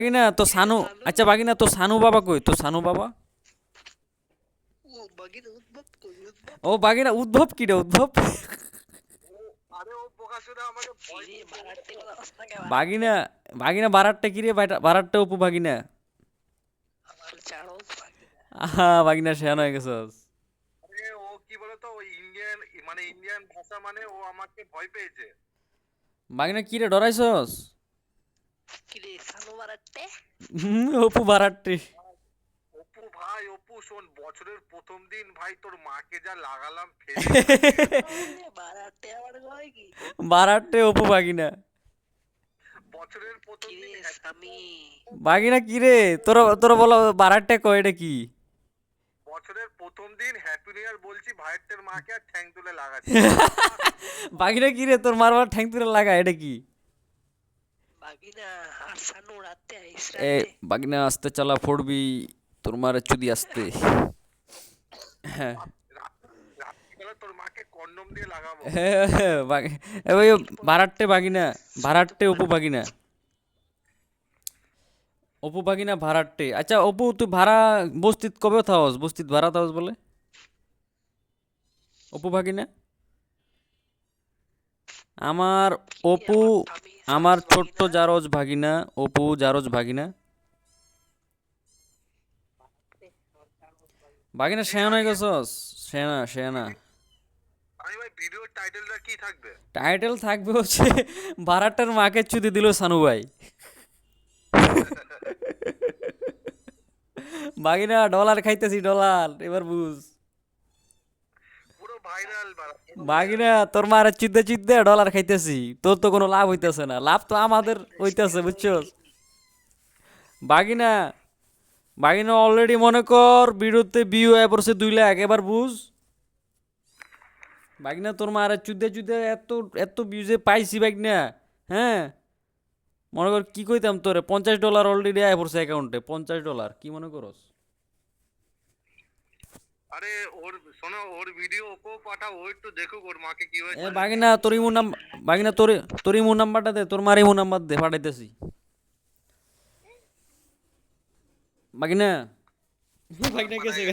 বাগিনা তো কিরে সানু, সানু, আচ্ছা বাগিনা তো সানু বাবা কই, তো সানু বাবা? ও বাগিনা উদ্ভব কই উদ্ভব? ও বাগিনা উদ্ভব কি রে উদ্ভব? আরে ও বোকাচোদা আমাকে ভয় কিরে দিচ্ছে। বারাটে কথা না বারাটে বাগিনা, বাগিনা বারাট্টে কি রে? বারাট্টে অপু বাগিনা। আমার ছাড়ো বাগিনা। আহা বাগিনা শেয়ান হয়ে গেছস। আরে ও কি বলতো ওই ইন্ডিয়ান মানে ইন্ডিয়ান ভাষা মানে ও আমাকে ভয় পেয়েছে। বাগিনা কি রে ডরাইছস? কিরে সানু বারাটে? অপু বারাট্টে। অপু ভাই অপু শোন বছরের প্রথম দিন ভাই তোর মাকে যা লাগালাম ফেলে বারাটে আবার কয় কি? বারাট্টে অপু বাগিনা। বছরের প্রথম কিরে দিন স্বামী, বাগিনা কি রে? তোরা তোরা বলো বারাট্টে কয় এটা কি? বছরের প্রথম দিন হ্যাপি নিউ ইয়ার বলছি ভাইয়ের মাকে আর ঠ্যাং তুলে লাগাচ্ছি। বাগিনা কি রে? তোর মারবার ঠ্যাং তুলে লাগা এটা কি? বাগিনা আর সানু রাতে আইস এ রাতে। বাগিনা আস্তে চালা ফোড়বি, তোর মারে চুদি আসতে। হ্যাঁ রাত্রিবেলা তোর মাকে কন্ডম দিয়ে লাগাবো। এ ভাই বারাট্টে বাগিনা, ভাড়াট্টে অপু বাগিনা, অপু বাগিনা ভাড়াট্টে। আচ্ছা অপু তুই ভাড়া বস্তিত কবে থাকস? বস্তিত ভাড়া থাকস বলে অপু বাগিনা? আমার কিরে অপু, স্বামী আমার সানু ছোট্ট বাগিনা? জারজ ভাগিনা, অপু জারজ ভাগিনা। বাগিনা শেয়ান হয়ে গেছস, শেয়ানা শেয়ানা। আমি ভাই ভিডিওর টাইটেলটা কি থাকবে? টাইটেল থাকবে হচ্ছে বারাটার মাকে চুদি দিল সানু ভাই। বাগিনা ডলার খাইতেছি ডলার, এবার বুঝ। পুরো ভাইরাল বাগিনা তোর মারে চিদ্দে চিদ্দে ডলার খাইতেছি, তোর তো কোনো লাভ হইতেছে না, লাভ তো আমাদের হইতেছে বুঝছস। বাগিনা, বাগিনা অলরেডি মনে কর ভিডিওতে ভিউ হয়ে পড়ছে 2 লাখ, এবার বুঝ। বাগিনা তোর মারে চুদে চুদে এত এত ভিউজে পাইছি বাগিনা। হ্যাঁ মনে কর কি কইতাম তোরে, $50 অলরেডি আয় পড়ছে অ্যাকাউন্টে, $50 কি মনে করস? আরে ওর শোনো ওর ভিডিও ওকেও পাঠাও ও একটু দেখুক ওর মাকে কিভাবে এ বাগিনা তোর ইমো নাম, বাগিনা তোর, তোর ইমো নাম্বারটা দে, তোর মার ইমো নাম্বার দে, পাঠাইতেছি। বাগিনা, বাগিনা গেছে।